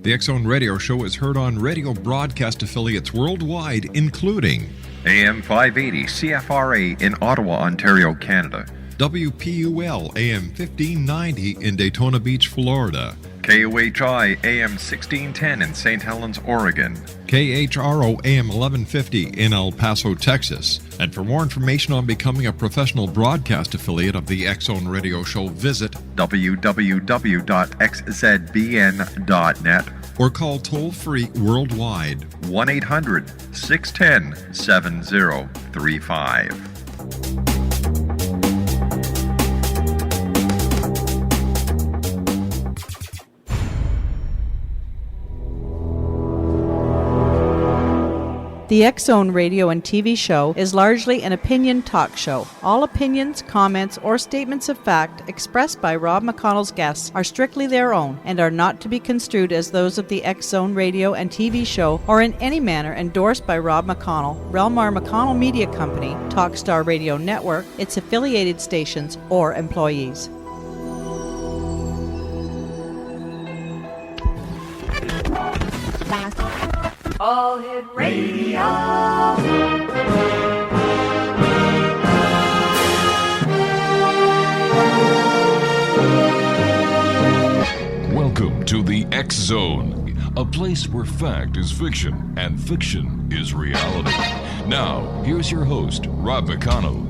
The X Zone Radio Show is heard on radio broadcast affiliates worldwide, including AM 580 CFRA in Ottawa, Ontario, Canada. WPUL AM 1590 in Daytona Beach, Florida. KOHI AM 1610 in St. Helens, Oregon. KHRO AM 1150 in El Paso, Texas. And for more information on becoming a professional broadcast affiliate of the X Zone Radio Show, visit www.xzbn.net or call toll-free worldwide 1-800-610-7035. The X Zone radio and TV show is largely an opinion talk show. All opinions, comments, or statements of fact expressed by Rob McConnell's guests are strictly their own and are not to be construed as those of the X Zone radio and TV show or in any manner endorsed by Rob McConnell, Relmar McConnell Media Company, Talkstar Radio Network, its affiliated stations, or employees. All Hit Radio. Welcome to the X Zone, a place where fact is fiction and fiction is reality. Now, here's your host, Rob McConnell.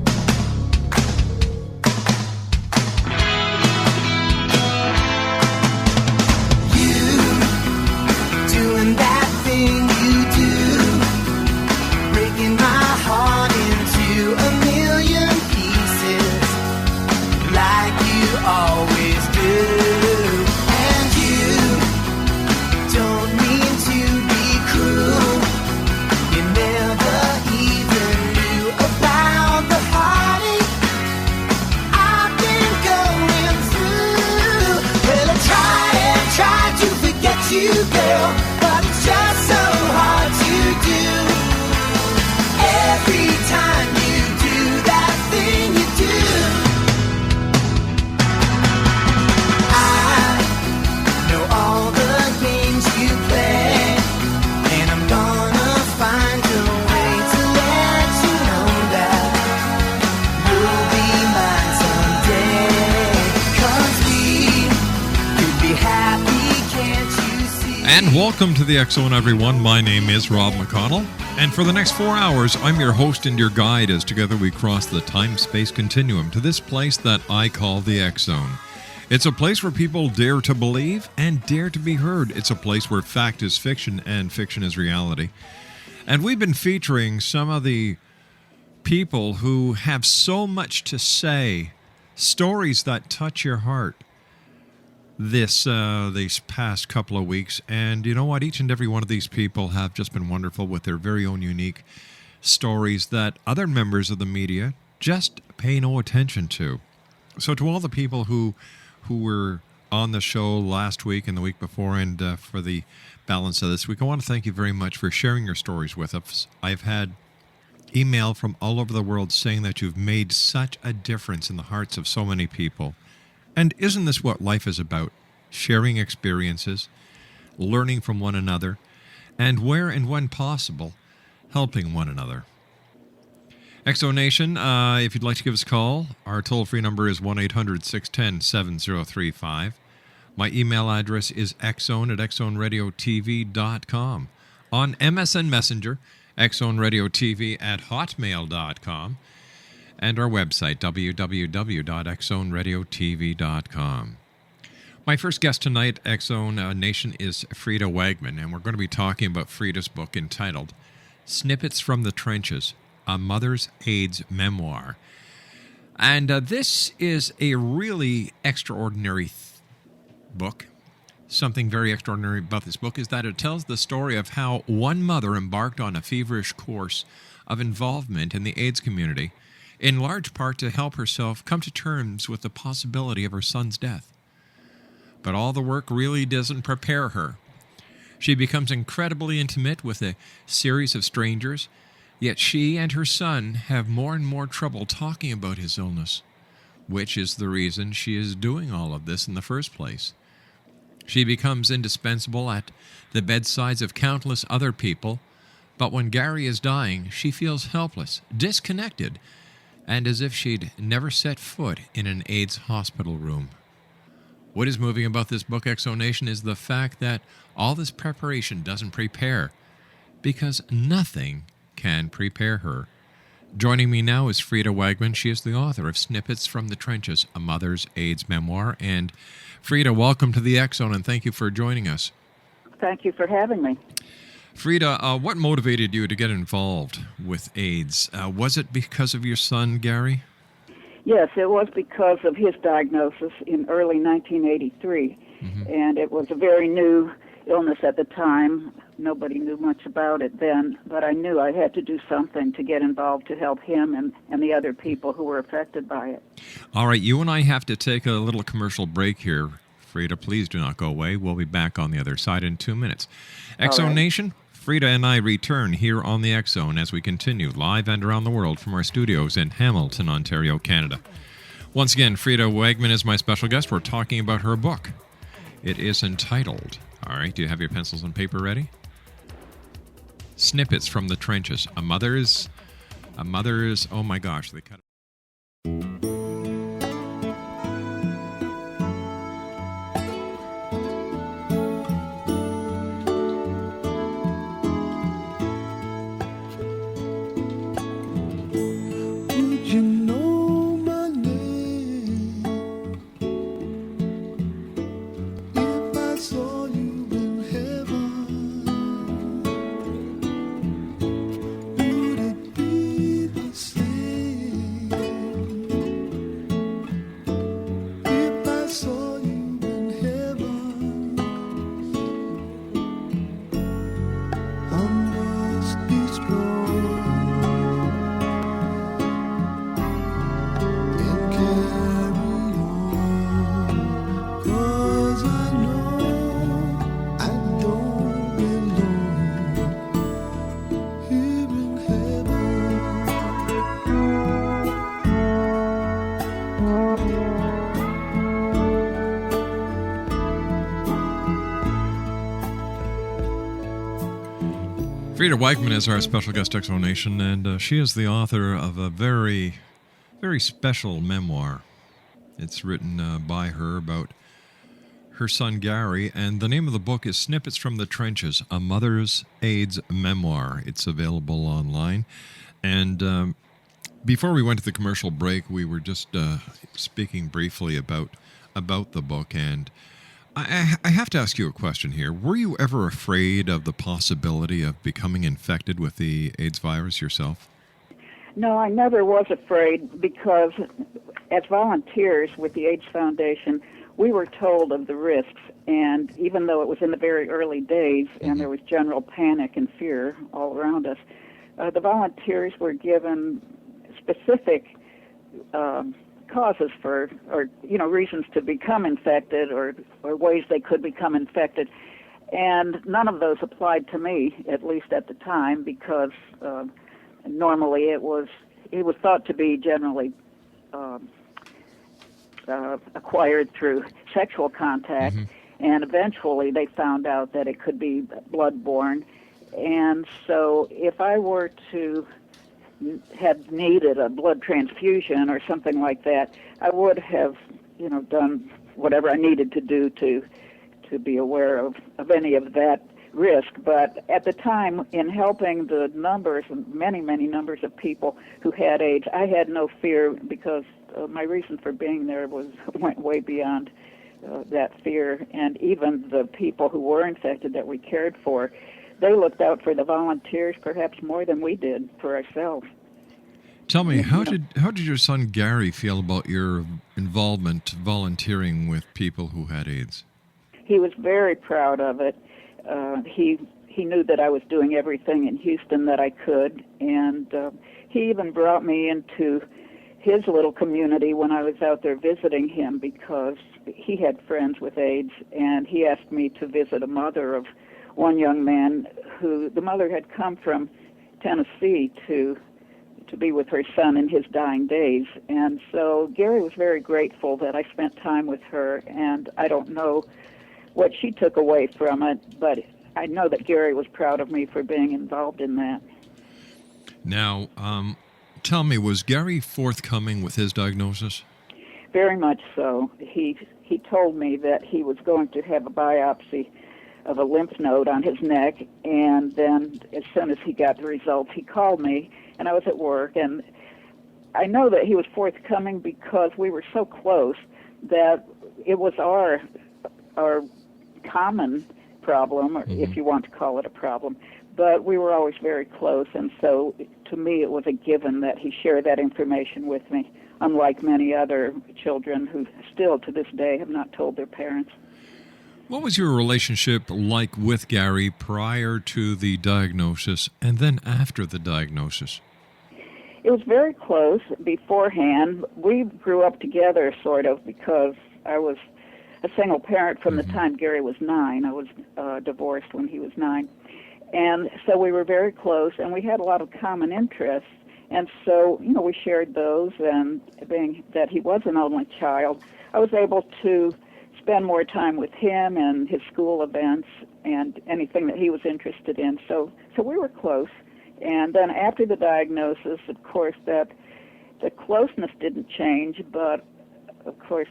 And welcome to the X Zone, everyone. My name is Rob McConnell, and for the next 4 hours, I'm your host and your guide as together we cross the time-space continuum to this place that I call the X Zone. It's a place where people dare to believe and dare to be heard. It's a place where fact is fiction and fiction is reality. And we've been featuring some of the people who have so much to say, stories that touch your heart. These past couple of weeks, and you know what, each and every one of these people have just been wonderful with their very own unique stories that other members of the media just pay no attention to. So to all the people who were on the show last week and the week before, and for the balance of this week, I want to thank you very much for sharing your stories with us. I've had email from all over the world saying that you've made such a difference in the hearts of so many people. And isn't this what life is about? Sharing experiences, learning from one another, and where and when possible, helping one another. Exo Nation, if you'd like to give us a call, our toll-free number is 1-800-610-7035. My email address is xzone@xzoneradiotv.com. On MSN Messenger, xzoneradiotv@hotmail.com. And our website, www.xzoneradiotv.com. My first guest tonight, X Zone Nation, is FREDA WAGMAN, and we're going to be talking about FREDA's book entitled Snippets from the Trenches, A Mother's AIDS Memoir. And this is a really extraordinary book. Something very extraordinary about this book is that it tells the story of how one mother embarked on a feverish course of involvement in the AIDS community, in large part to help herself come to terms with the possibility of her son's death. But all the work really doesn't prepare her. She becomes incredibly intimate with a series of strangers, yet she and her son have more and more trouble talking about his illness, which is the reason she is doing all of this in the first place. She becomes indispensable at the bedsides of countless other people, but when Gary is dying, she feels helpless, disconnected, and as if she'd never set foot in an AIDS hospital room. What is moving about this book, Exonation, is the fact that all this preparation doesn't prepare, because nothing can prepare her. Joining me now is FREDA WAGMAN. She is the author of Snippets from the Trenches, a Mother's AIDS Memoir. And FREDA, welcome to the X Zone, and thank you for joining us. Thank you for having me. FREDA, what motivated you to get involved with AIDS? Was it because of your son, Gary? Yes, it was because of his diagnosis in early 1983. And it was a very new illness at the time. Nobody knew much about it then, but I knew I had to do something to get involved to help him and the other people who were affected by it. All right, you and I have to take a little commercial break here. FREDA, please do not go away. We'll be back on the other side in 2 minutes. X Zone Nation, FREDA and I return here on the X Zone as we continue live and around the world from our studios in Hamilton, Ontario, Canada. Once again, FREDA WAGMAN is my special guest. We're talking about her book. It is entitled, all right, do you have your pencils and paper ready? Snippets from the Trenches. A mother's, oh my gosh, they cut it. FREDA WAGMAN is our special guest, Exonation, and she is the author of a very, very special memoir. It's written by her about her son Gary, and the name of the book is Snippets from the Trenches, a Mother's AIDS Memoir. It's available online. And before we went to the commercial break, we were just speaking briefly about the book, and I have to ask you a question here. Were you ever afraid of the possibility of becoming infected with the AIDS virus yourself? No, I never was afraid because as volunteers with the AIDS Foundation, we were told of the risks. And even though it was in the very early days and there was general panic and fear all around us, the volunteers were given specific causes for, or reasons to become infected, or ways they could become infected, and none of those applied to me, at least at the time, because normally it was thought to be generally acquired through sexual contact, and eventually they found out that it could be bloodborne, and so if I were to had needed a blood transfusion or something like that, I would have, done whatever I needed to do to be aware of any of that risk. But at the time, in helping the numbers, many, many numbers of people who had AIDS, I had no fear because my reason for being there went way beyond that fear. And even the people who were infected that we cared for, they looked out for the volunteers perhaps more than we did for ourselves. Tell me, how did your son Gary feel about your involvement volunteering with people who had AIDS? He was very proud of it. He knew that I was doing everything in Houston that I could, and he even brought me into his little community when I was out there visiting him because he had friends with AIDS, and he asked me to visit a mother of one young man who the mother had come from Tennessee to be with her son in his dying days. And so Gary was very grateful that I spent time with her, and I don't know what she took away from it, but I know that Gary was proud of me for being involved in that. Now, tell me, was Gary forthcoming with his diagnosis? Very much so. He told me that he was going to have a biopsy of a lymph node on his neck, and then as soon as he got the results, he called me, and I was at work, and I know that he was forthcoming because we were so close that it was our common problem, or if you want to call it a problem, but we were always very close, and so to me it was a given that he shared that information with me, unlike many other children who still to this day have not told their parents. What was your relationship like with Gary prior to the diagnosis and then after the diagnosis? It was very close beforehand. We grew up together, sort of, because I was a single parent from the time Gary was 9. I was divorced when he was 9. And so we were very close, and we had a lot of common interests. And so, you know, we shared those, and being that he was an only child, I was able to spend more time with him and his school events and anything that he was interested in. So we were close. And then after the diagnosis, of course, that the closeness didn't change, but of course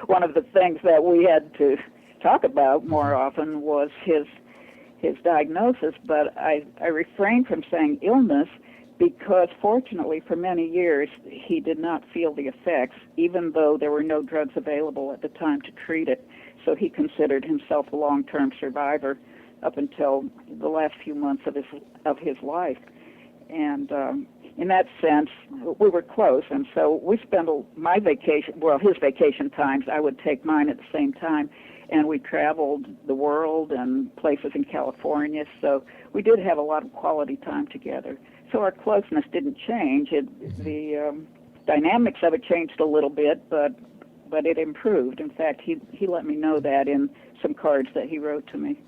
one of the things that we had to talk about more often was his diagnosis, but I refrained from saying illness because fortunately for many years he did not feel the effects, even though there were no drugs available at the time to treat it. So he considered himself a long-term survivor up until the last few months of his life. And in that sense, we were close, and so we spent his vacation times, I would take mine at the same time, and we traveled the world and places in California, so we did have a lot of quality time together. So our closeness didn't change. The dynamics of it changed a little bit, but it improved. In fact, he let me know that in some cards that he wrote to me.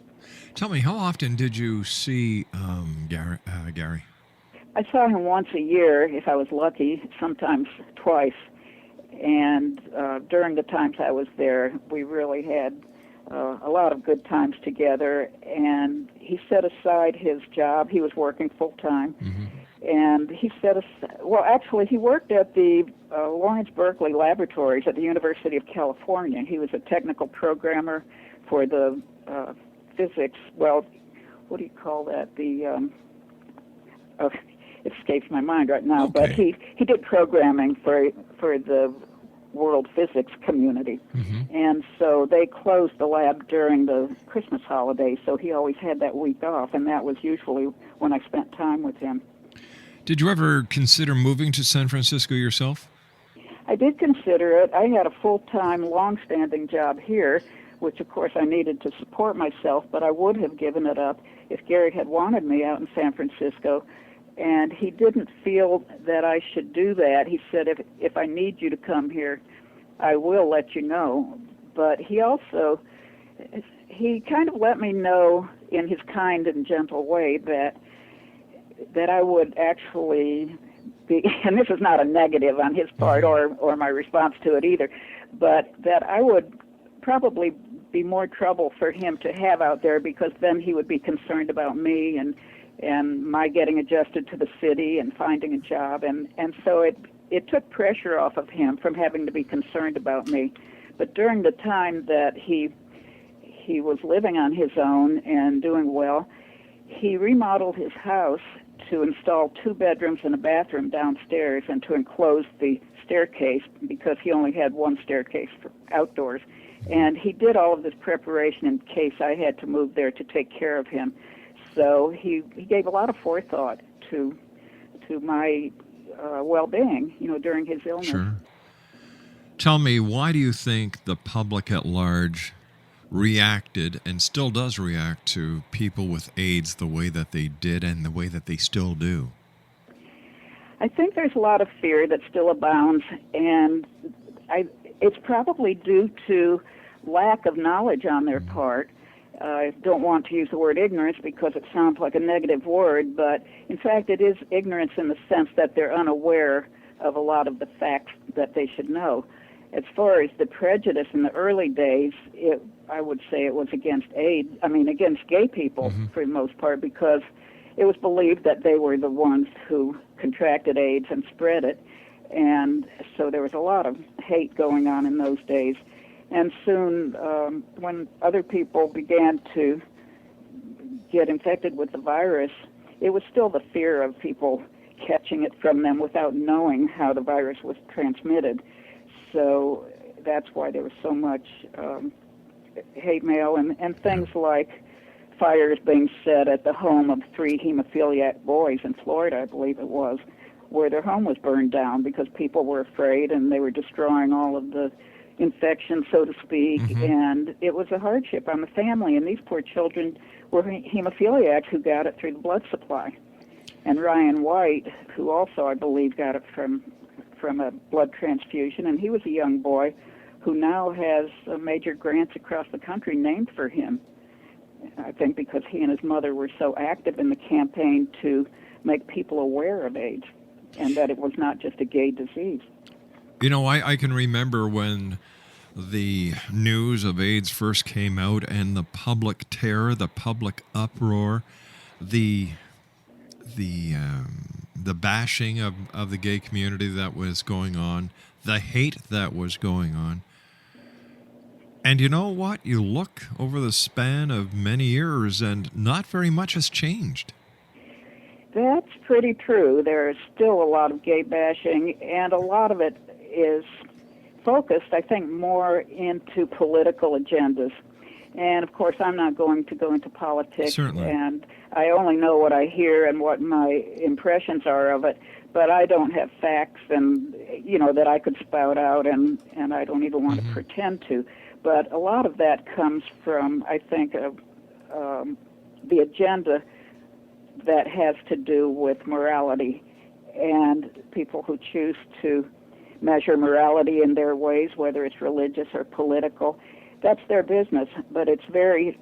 Tell me, how often did you see Gary? I saw him once a year, if I was lucky, sometimes twice. And during the times I was there, we really had a lot of good times together. And he set aside his job. He was working full-time. And he set aside, actually, he worked at the Lawrence Berkeley Laboratories at the University of California. He was a technical programmer for the physics, what do you call that? It escapes my mind right now, but he did programming for the world physics community. And so they closed the lab during the Christmas holidays, so he always had that week off, and that was usually when I spent time with him. Did you ever consider moving to San Francisco yourself? I did consider it. I had a full-time, long-standing job here, which of course I needed to support myself, but I would have given it up if Gary had wanted me out in San Francisco. And he didn't feel that I should do that. He said, if I need you to come here, I will let you know. But he kind of let me know in his kind and gentle way that I would actually be, and this is not a negative on his part or my response to it either, but that I would probably be more trouble for him to have out there, because then he would be concerned about me and my getting adjusted to the city and finding a job. And so it took pressure off of him from having to be concerned about me. But during the time that he was living on his own and doing well, he remodeled his house to install 2 bedrooms and a bathroom downstairs and to enclose the staircase, because he only had one staircase for outdoors. And he did all of this preparation in case I had to move there to take care of him. So he gave a lot of forethought to my well-being, during his illness. Sure. Tell me, why do you think the public at large reacted and still does react to people with AIDS the way that they did and the way that they still do? I think there's a lot of fear that still abounds, and it's probably due to lack of knowledge on their part. I don't want to use the word ignorance because it sounds like a negative word, but in fact it is ignorance in the sense that they're unaware of a lot of the facts that they should know. as far as the prejudice in the early days, I would say it was against against gay people for the most part, because it was believed that they were the ones who contracted AIDS and spread it. And so there was a lot of hate going on in those days. And soon, when other people began to get infected with the virus, it was still the fear of people catching it from them without knowing how the virus was transmitted. So that's why there was so much hate mail and things like fires being set at the home of 3 hemophiliac boys in Florida, I believe it was, where their home was burned down because people were afraid and they were destroying all of the infection, so to speak, and it was a hardship on the family. And these poor children were hemophiliacs who got it through the blood supply. And Ryan White, who also, I believe, got it from a blood transfusion, and he was a young boy who now has major grants across the country named for him. I think because he and his mother were so active in the campaign to make people aware of AIDS and that it was not just a gay disease. You know, I can remember when the news of AIDS first came out and the public terror, the public uproar, the bashing of the gay community that was going on, the hate that was going on. And you know what? You look over the span of many years and not very much has changed. That's pretty true. There is still a lot of gay bashing, and a lot of it is focused, I think, more into political agendas. And, of course, I'm not going to go into politics. Certainly. And I only know what I hear and what my impressions are of it, but I don't have facts and, that I could spout out, and I don't even want to pretend to. But a lot of that comes from, I think, the agenda that has to do with morality, and people who choose to measure morality in their ways, whether it's religious or political. That's their business, but it's very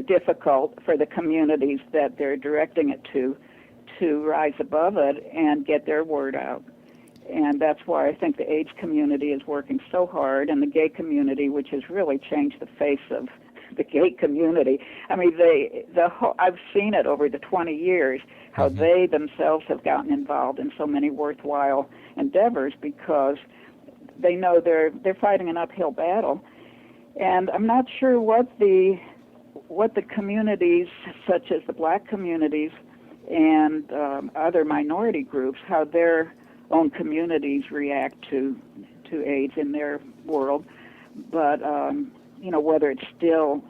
difficult for the communities that they're directing it to rise above it and get their word out. And that's why I think the AIDS community is working so hard, and the gay community, which has really changed the face of the gay community. I mean, I've seen it over the 20 years, how they themselves have gotten involved in so many worthwhile endeavors because they know they're fighting an uphill battle. And I'm not sure what the communities, such as the black communities and other minority groups, how their own communities react to AIDS in their world, but whether it's still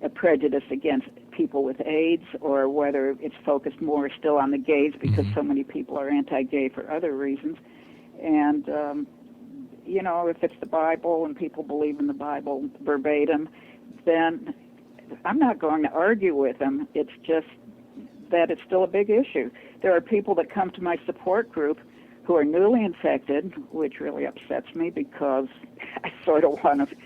a prejudice against people with AIDS or whether it's focused more still on the gays because so many people are anti-gay for other reasons. And if it's the Bible and people believe in the Bible verbatim, then I'm not going to argue with them. It's just that it's still a big issue. There are people that come to my support group who are newly infected, which really upsets me because I sort of want to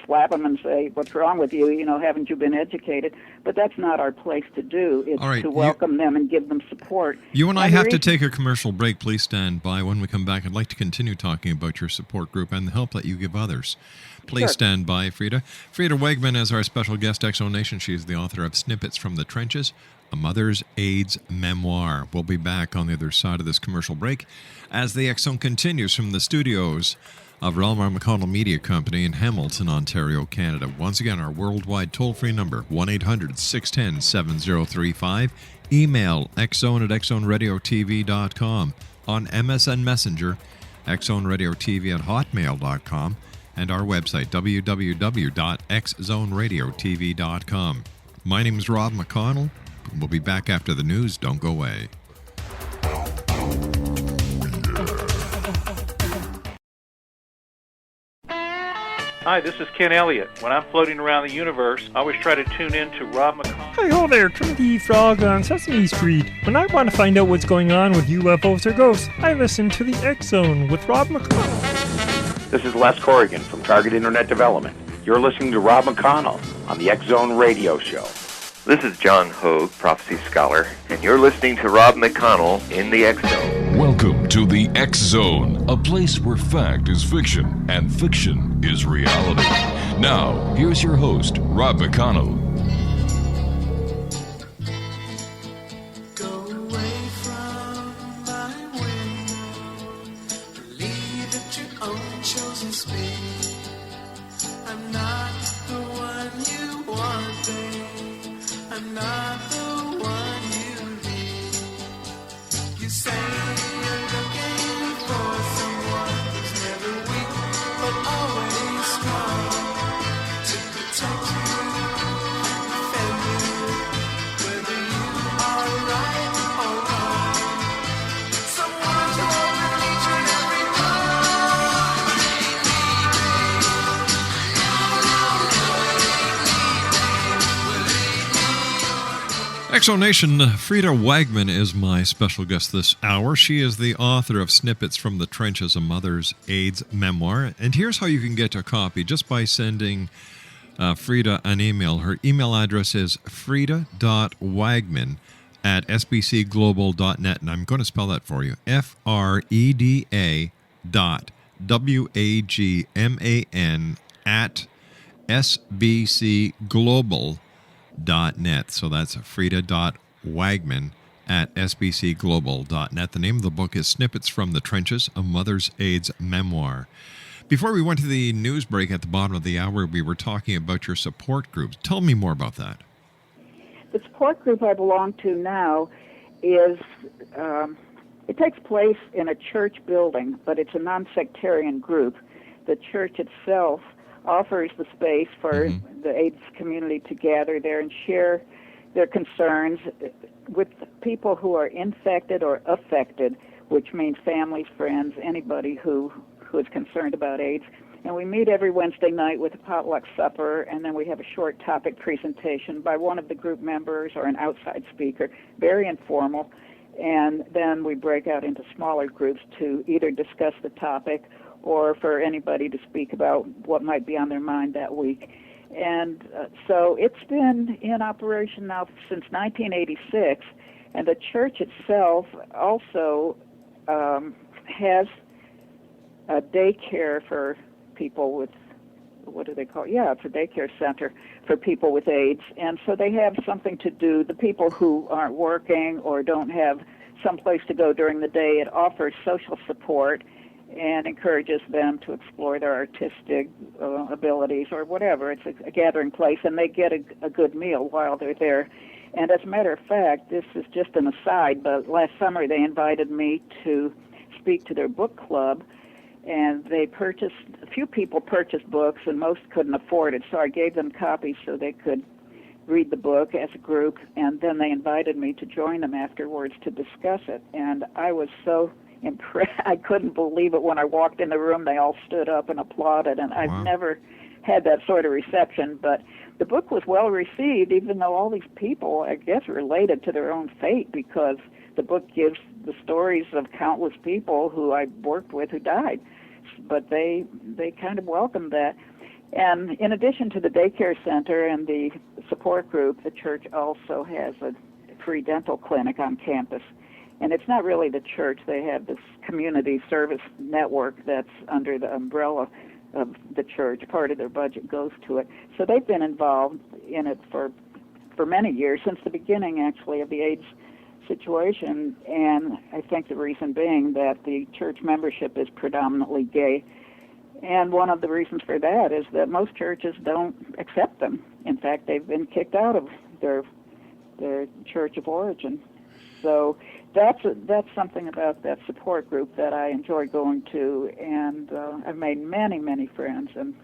slap them and say, what's wrong with you? Haven't you been educated? But that's not our place to do. It's to welcome them and give them support. You and I have to take a commercial break. Please stand by. When we come back, I'd like to continue talking about your support group and the help that you give others. Please stand by, FREDA. FREDA WAGMAN is our special guest, Exo Nation. She is the author of Snippets from the Trenches, A Mother's AIDS Memoir. We'll be back on the other side of this commercial break as the Exo continues from the studios of Randle McConnell Media Company in Hamilton, Ontario, Canada. Once again, our worldwide toll-free number, 1-800-610-7035. Email exxon@exxonradiotv.com. On MSN Messenger, exxonradiotv@hotmail.com. And our website, www.xzoneradiotv.com. My name is Rob McConnell. We'll be back after the news. Don't go away. Hi, this is Ken Elliott. When I'm floating around the universe, I always try to tune in to Rob McConnell. Hi ho there, Trinity Frog on Sesame Street. When I want to find out what's going on with UFOs or ghosts, I listen to the X Zone with Rob McConnell. This is Les Corrigan from Target Internet Development. You're listening to Rob McConnell on the X Zone Radio Show. This is John Hogue, prophecy scholar, and you're listening to Rob McConnell in the Expo. Welcome to the X Zone, a place where fact is fiction and fiction is reality. Now, here's your host, Rob McConnell. Exonation, FREDA WAGMAN is my special guest this hour. She is the author of Snippets from the Trenches, a Mother's AIDS Memoir. And here's how you can get a copy, just by sending FREDA an email. Her email address is freda.wagman@sbcglobal.net. And I'm going to spell that for you. FREDA.WAGMAN @sbcglobal.net. So that's freda.wagman@sbcglobal.net. The name of the book is Snippets from the Trenches, a Mother's AIDS Memoir. Before we went to the news break at the bottom of the hour, we were talking about your support groups. Tell me more about that. The support group I belong to now is, it takes place in a church building, but it's a non-sectarian group. The church itself offers the space for the AIDS community to gather there and share their concerns with people who are infected or affected, which means families, friends, anybody who is concerned about AIDS. And we meet every Wednesday night with a potluck supper, and then we have a short topic presentation by one of the group members or an outside speaker, very informal. And then we break out into smaller groups to either discuss the topic or for anybody to speak about what might be on their mind that week. And so it's been in operation now since 1986, and the church itself also has a daycare for people with, what do they call it? Yeah, it's a daycare center for people with AIDS. And so they have something to do. The people who aren't working or don't have some place to go during the day, it offers social support and encourages them to explore their artistic abilities or whatever. It's a gathering place, and they get a good meal while they're there. And as a matter of fact, this is just an aside, but last summer they invited me to speak to their book club, and a few people purchased books, and most couldn't afford it, so I gave them copies so they could read the book as a group, and then they invited me to join them afterwards to discuss it. And I was so impressed. I couldn't believe it when I walked in the room. They all stood up and applauded, and I've never had that sort of reception. But the book was well received, even though all these people, I guess, related to their own fate, because the book gives the stories of countless people who I worked with who died. But they kind of welcomed that. And in addition to the daycare center and the support group, the church also has a free dental clinic on campus. And it's not really the church. They have this community service network that's under the umbrella of the church. Part of their budget goes to it. So they've been involved in it for many years, since the beginning, actually, of the AIDS situation. And I think the reason being that the church membership is predominantly gay. And one of the reasons for that is that most churches don't accept them. In fact, they've been kicked out of their church of origin. So that's something about that support group that I enjoy going to, and I've made many, many friends. And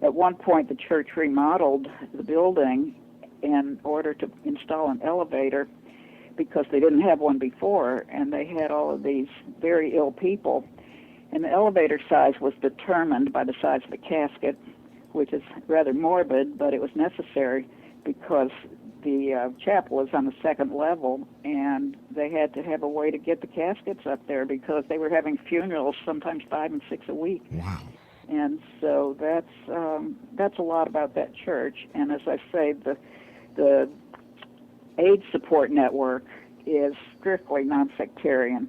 at one point, the church remodeled the building in order to install an elevator because they didn't have one before, and they had all of these very ill people. And the elevator size was determined by the size of the casket, which is rather morbid, but it was necessary because the chapel was on the second level, and they had to have a way to get the caskets up there because they were having funerals, sometimes 5 and 6 a week. Wow. And so that's a lot about that church. And as I say, the AIDS support network is strictly non-sectarian.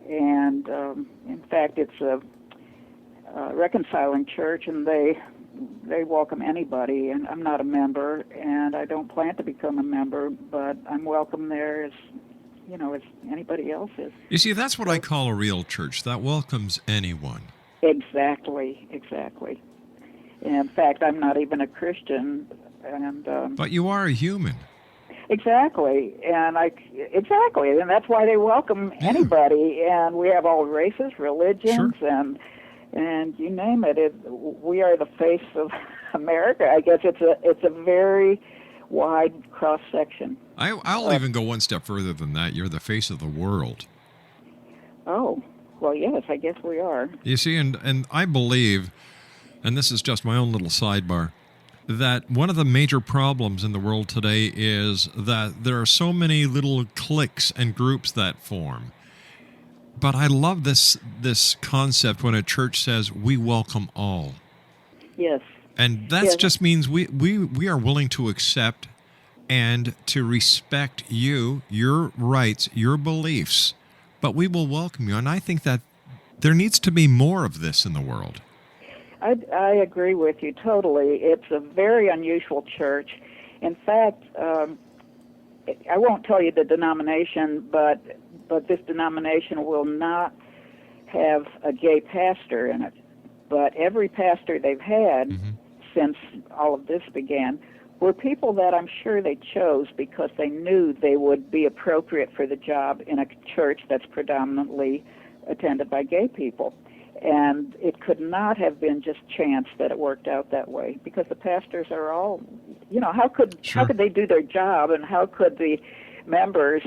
And in fact, it's a reconciling church, and they welcome anybody. And I'm not a member, and I don't plan to become a member, but I'm welcome there as anybody else is. You see, that's what I call a real church, that welcomes anyone. Exactly. In fact, I'm not even a Christian, and but you are a human. Exactly, and that's why they welcome anybody. And we have all races, religions, sure. and you name it. We are the face of America. I guess it's a very wide cross section. I'll even go one step further than that. You're the face of the world. Oh, well, yes, I guess we are. You see, and I believe, and this is just my own little sidebar, that one of the major problems in the world today is that there are so many little cliques and groups that form. But I love this concept when a church says, we welcome all. Yes. And that just means we are willing to accept and to respect you, your rights, your beliefs, but we will welcome you. And I think that there needs to be more of this in the world. I agree with you totally. It's a very unusual church. In fact, I won't tell you the denomination, but this denomination will not have a gay pastor in it. But every pastor they've had since all of this began were people that I'm sure they chose because they knew they would be appropriate for the job in a church that's predominantly attended by gay people. And it could not have been just chance that it worked out that way, because the pastors are all, how could they do their job, and how could the members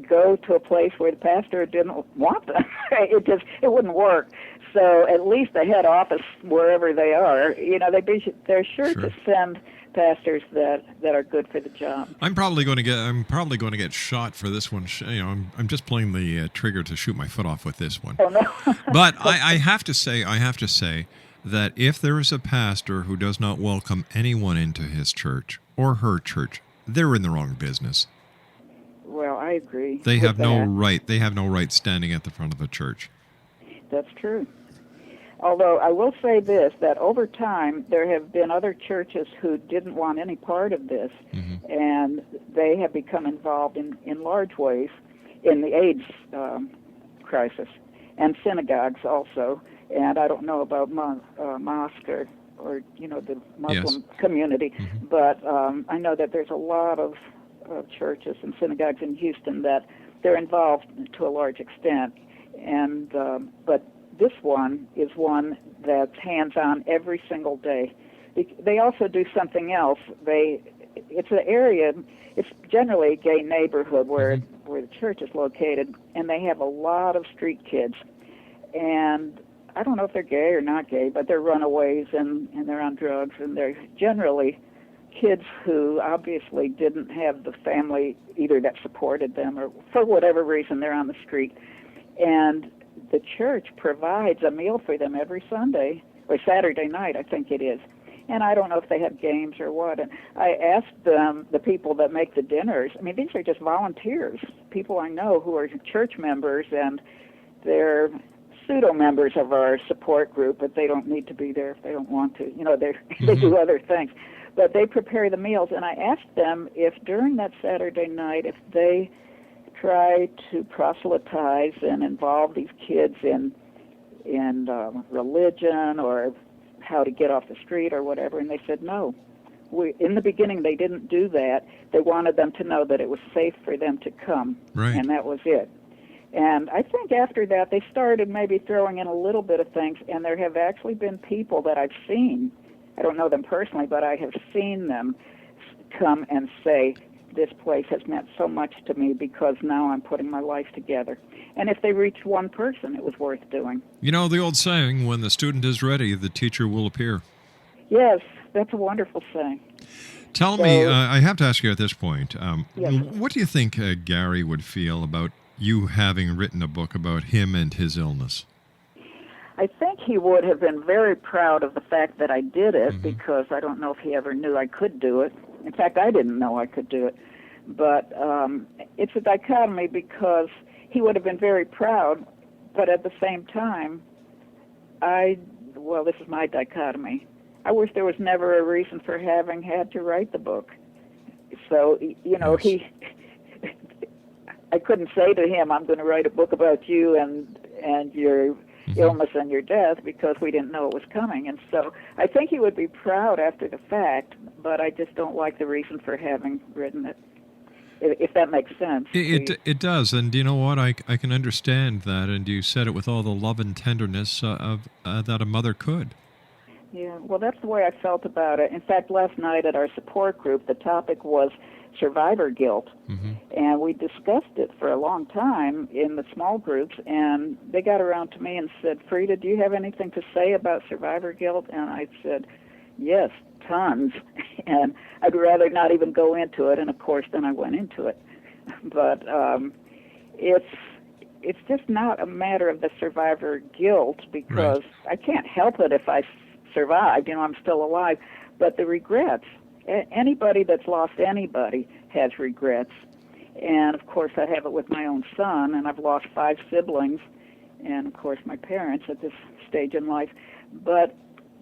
go to a place where the pastor didn't want them? It wouldn't work. So at least the head office, wherever they are, they're sure to send pastors that are good for the job. I'm probably going to get shot for this one. I'm just playing the trigger to shoot my foot off with this one. Oh no! But I have to say that if there is a pastor who does not welcome anyone into his church or her church, they're in the wrong business. Well, I agree. They have no right. They have no right standing at the front of a church. That's true. Although I will say this, that over time there have been other churches who didn't want any part of this, and they have become involved in large ways in the AIDS crisis, and synagogues also. And I don't know about mosque or the Muslim community, but I know that there's a lot of churches and synagogues in Houston that they're involved to a large extent, and but this one is one that's hands-on every single day. They also do something else. It's an area, it's generally a gay neighborhood where the church is located, and they have a lot of street kids. And I don't know if they're gay or not gay, but they're runaways and they're on drugs, and they're generally kids who obviously didn't have the family either that supported them, or for whatever reason they're on the street. And the church provides a meal for them every Sunday, or Saturday night, I think it is. And I don't know if they have games or what. And I asked the people that make the dinners, I mean, these are just volunteers, people I know who are church members, and they're pseudo-members of our support group, but they don't need to be there if they don't want to. They do other things. But they prepare the meals, and I asked them if during that Saturday night, if they try to proselytize and involve these kids in religion or how to get off the street or whatever, and they said no. In the beginning, they didn't do that. They wanted them to know that it was safe for them to come, and that was it. And I think after that, they started maybe throwing in a little bit of things, and there have actually been people that I've seen, I don't know them personally, but I have seen them come and say, this place has meant so much to me because now I'm putting my life together. And if they reach one person, it was worth doing. You know the old saying, when the student is ready, the teacher will appear. Yes, that's a wonderful saying. Tell me, I have to ask you at this point, yes. What do you think Gary would feel about you having written a book about him and his illness? I think he would have been very proud of the fact that I did it, because I don't know if he ever knew I could do it. In fact, I didn't know I could do it. But it's a dichotomy, because he would have been very proud but at the same time, this is my dichotomy. I wish there was never a reason for having had to write the book. So, Yes. I couldn't say to him, I'm going to write a book about you and your illness and your death, because we didn't know it was coming. And so I think he would be proud after the fact, but I just don't like the reason for having written it, if that makes sense. It does, and you know what? I can understand that, and you said it with all the love and tenderness that a mother could. Yeah, well, that's the way I felt about it. In fact, last night at our support group, the topic was survivor guilt, and we discussed it for a long time in the small groups, and they got around to me and said, "FREDA, do you have anything to say about survivor guilt?" And I said, "Yes, tons," and I'd rather not even go into it, and of course then I went into it. But it's just not a matter of the survivor guilt, because I can't help it if I survived, I'm still alive, but the regrets, anybody that's lost anybody has regrets, and of course I have it with my own son, and I've lost 5 siblings, and of course my parents at this stage in life, but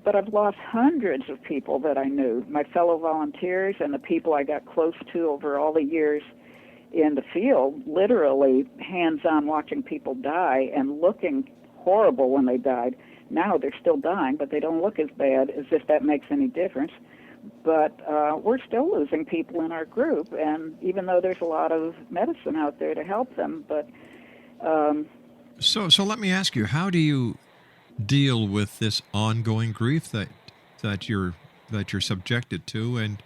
I've lost hundreds of people that I knew, my fellow volunteers and the people I got close to over all the years in the field, literally hands-on watching people die and looking horrible when they died. Now they're still dying, but they don't look as bad, as if that makes any difference. But we're still losing people in our group, and even though there's a lot of medicine out there to help them, but... So let me ask you, how do you deal with this ongoing grief that you're subjected to? And,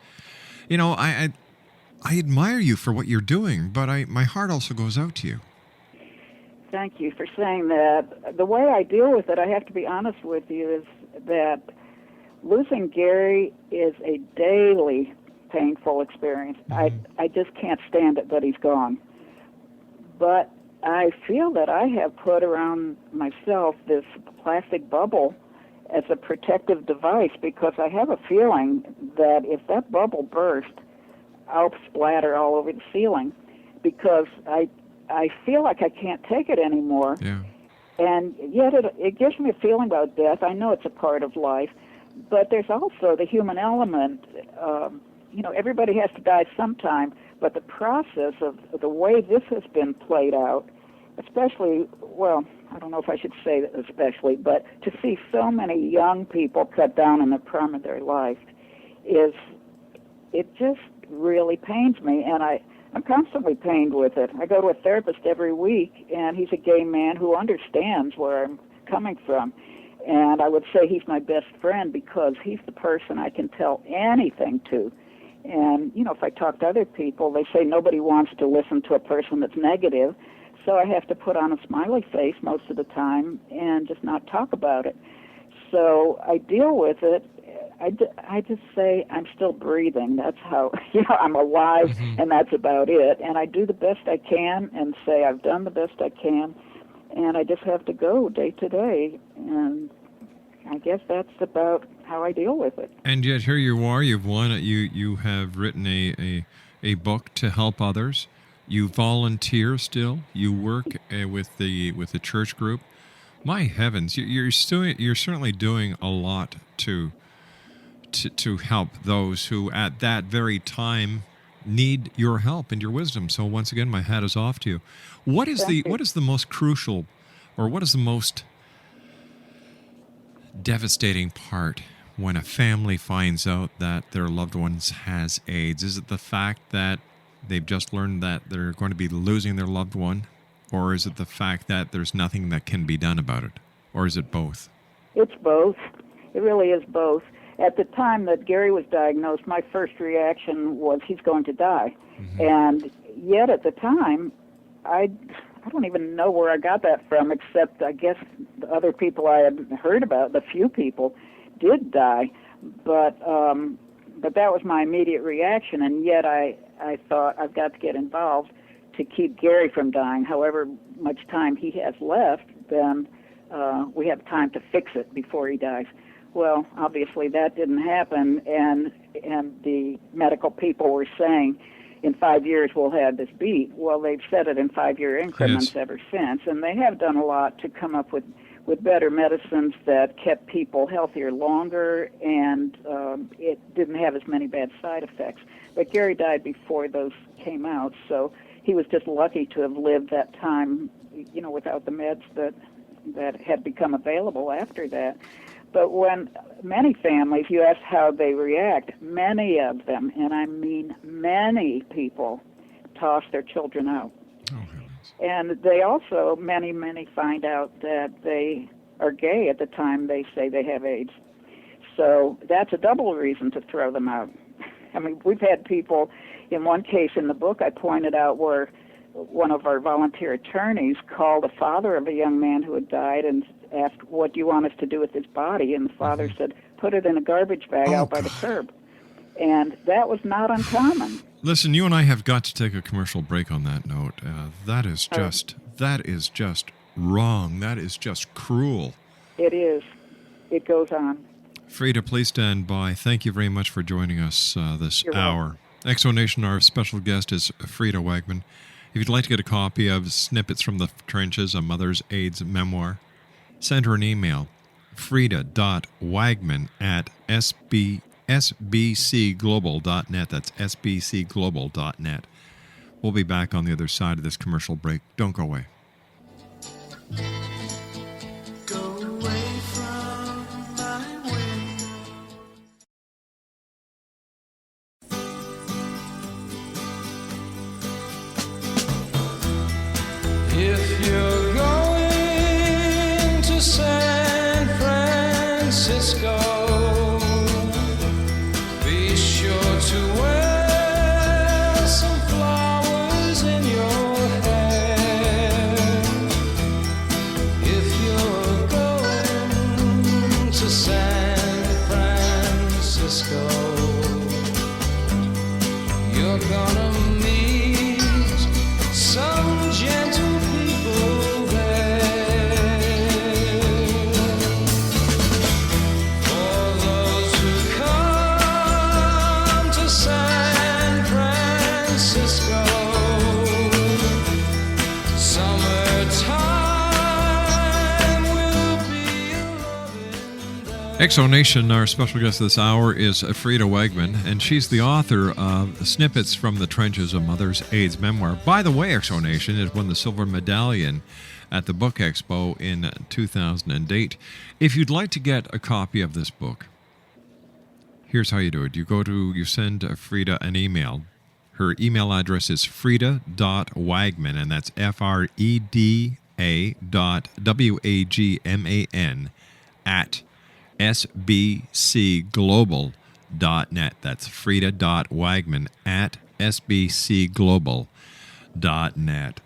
I admire you for what you're doing, but my heart also goes out to you. Thank you for saying that. The way I deal with it, I have to be honest with you, is that losing Gary is a daily painful experience. I just can't stand it that he's gone. But I feel that I have put around myself this plastic bubble as a protective device, because I have a feeling that if that bubble burst, I'll splatter all over the ceiling, because I feel like I can't take it anymore. Yeah. And yet it gives me a feeling about death. I know it's a part of life, but there's also the human element. Everybody has to die sometime, but the process of the way this has been played out, especially, I don't know if I should say that especially, but to see so many young people cut down in the prime of their life, it just really pains me, and I'm constantly pained with it. I go to a therapist every week, and he's a gay man who understands where I'm coming from. And I would say he's my best friend, because he's the person I can tell anything to. And, if I talk to other people, they say nobody wants to listen to a person that's negative, so I have to put on a smiley face most of the time and just not talk about it. So I deal with it. I just say I'm still breathing. That's how, I'm alive, and that's about it. And I do the best I can and say I've done the best I can, and I just have to go day to day. And I guess that's about how I deal with it. And yet here you are. You have written a book to help others. You volunteer still. You work with the church group. My heavens, you're certainly doing a lot to help those who at that very time need your help and your wisdom. So once again, my hat is off to you. What is the most crucial, or what is the most devastating part when a family finds out that their loved one has AIDS? Is it the fact that they've just learned that they're going to be losing their loved one, or is it the fact that there's nothing that can be done about it, or is it both? It's both. It really is both. At the time that Gary was diagnosed, my first reaction was he's going to die. And yet at the time, I don't even know where I got that from, except I guess the other people I had heard about, the few people, did die. But that was my immediate reaction, and yet I thought I've got to get involved to keep Gary from dying. However much time he has left, then we have time to fix it before he dies. Well, obviously that didn't happen, and the medical people were saying, in 5 years we'll have this beat. Well, they've said it in 5-year increments ever since, and they have done a lot to come up with better medicines that kept people healthier longer, and it didn't have as many bad side effects. But Gary died before those came out, so he was just lucky to have lived that time, without the meds that had become available after that. But when many families, you ask how they react, many of them, and I mean many people, toss their children out. Oh, heavens. And they also, many find out that they are gay at the time they say they have AIDS. So that's a double reason to throw them out. I mean, we've had people, in one case in the book I pointed out where one of our volunteer attorneys called the father of a young man who had died and asked, what do you want us to do with his body? And the father said, put it in a garbage bag out by the curb. And that was not uncommon. Listen, you and I have got to take a commercial break on that note. That is just wrong. That is just cruel. It is. It goes on. FREDA, please stand by. Thank you very much for joining us this hour. Exo Nation, our special guest is FREDA WAGMAN. If you'd like to get a copy of Snippets from the Trenches, a Mother's AIDS memoir, send her an email, freda.wagman@sbcglobal.net. That's sbcglobal.net. We'll be back on the other side of this commercial break. Don't go away. If you're going to San Francisco, be sure to wear some flowers in your hair. If you're going to San Francisco, you're gonna meet some gentle Exo Nation, our special guest this hour is FREDA WAGMAN, and she's the author of Snippets from the Trenches, a Mother's AIDS memoir. By the way, Exo Nation, it won the silver medallion at the Book Expo in 2008. If you'd like to get a copy of this book, here's how you do it. You send FREDA an email. Her email address is freda.wagman, and that's FREDA.WAGMAN at sbcglobal.net. That's freda.wagman at sbcglobal.net.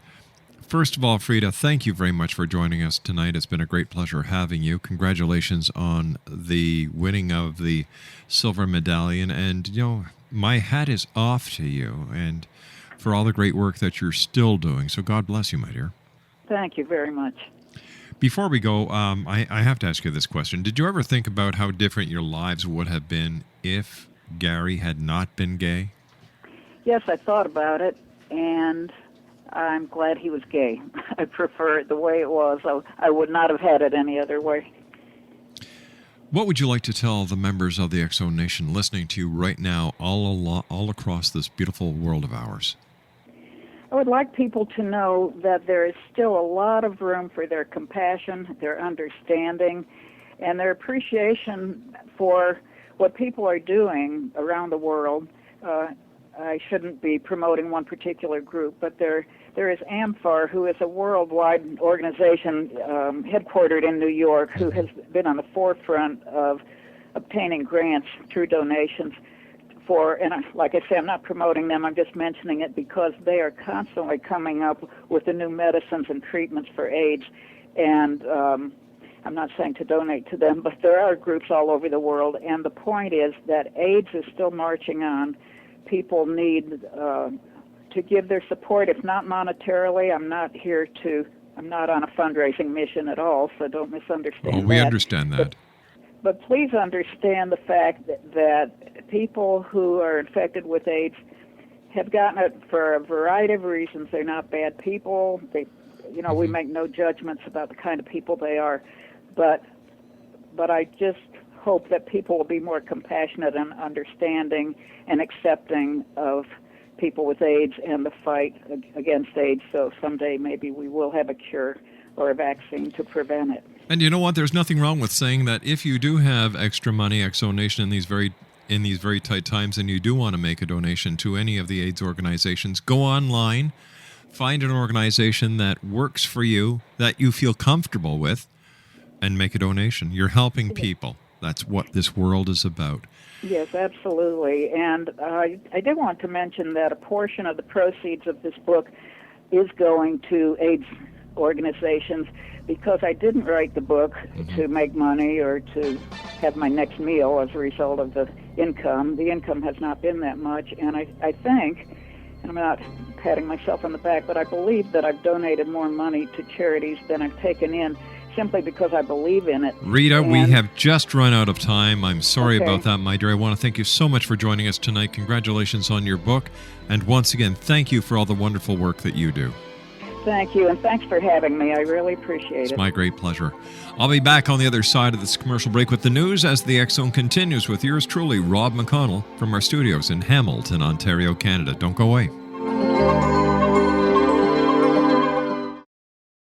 First of all, FREDA, thank you very much for joining us tonight. It's been a great pleasure having you. Congratulations on the winning of the silver medallion. And, my hat is off to you and for all the great work that you're still doing. So God bless you, my dear. Thank you very much. Before we go, I have to ask you this question. Did you ever think about how different your lives would have been if Gary had not been gay? Yes, I thought about it, and I'm glad he was gay. I prefer it the way it was. I would not have had it any other way. What would you like to tell the members of the Exo Nation listening to you right now all across this beautiful world of ours? I would like people to know that there is still a lot of room for their compassion, their understanding, and their appreciation for what people are doing around the world. I shouldn't be promoting one particular group, but there is AMFAR, who is a worldwide organization headquartered in New York, who has been on the forefront of obtaining grants through donations and like I say, I'm not promoting them, I'm just mentioning it because they are constantly coming up with the new medicines and treatments for AIDS. And I'm not saying to donate to them, but there are groups all over the world. And the point is that AIDS is still marching on. People need to give their support, if not monetarily. I'm not on a fundraising mission at all, so don't misunderstand that. We understand that. But please understand the fact that people who are infected with AIDS have gotten it for a variety of reasons. They're not bad people. We make no judgments about the kind of people they are, but I just hope that people will be more compassionate and understanding and accepting of people with AIDS and the fight against AIDS. So someday maybe we will have a cure or a vaccine to prevent it. And you know what? There's nothing wrong with saying that if you do have extra money, X-Donation, in these very tight times, and you do want to make a donation to any of the AIDS organizations, go online, find an organization that works for you, that you feel comfortable with, and make a donation. You're helping people. That's what this world is about. Yes, absolutely. And I did want to mention that a portion of the proceeds of this book is going to AIDS organizations, because I didn't write the book to make money or to have my next meal as a result of the income. The income has not been that much, and I think, and I'm not patting myself on the back, but I believe that I've donated more money to charities than I've taken in, simply because I believe in it. Rita, we have just run out of time. I'm sorry about that, my dear. I want to thank you so much for joining us tonight. Congratulations on your book. And once again, thank you for all the wonderful work that you do. Thank you, and thanks for having me. I really appreciate it. It's my great pleasure. I'll be back on the other side of this commercial break with the news as the X-Zone continues with yours truly, Rob McConnell, from our studios in Hamilton, Ontario, Canada. Don't go away.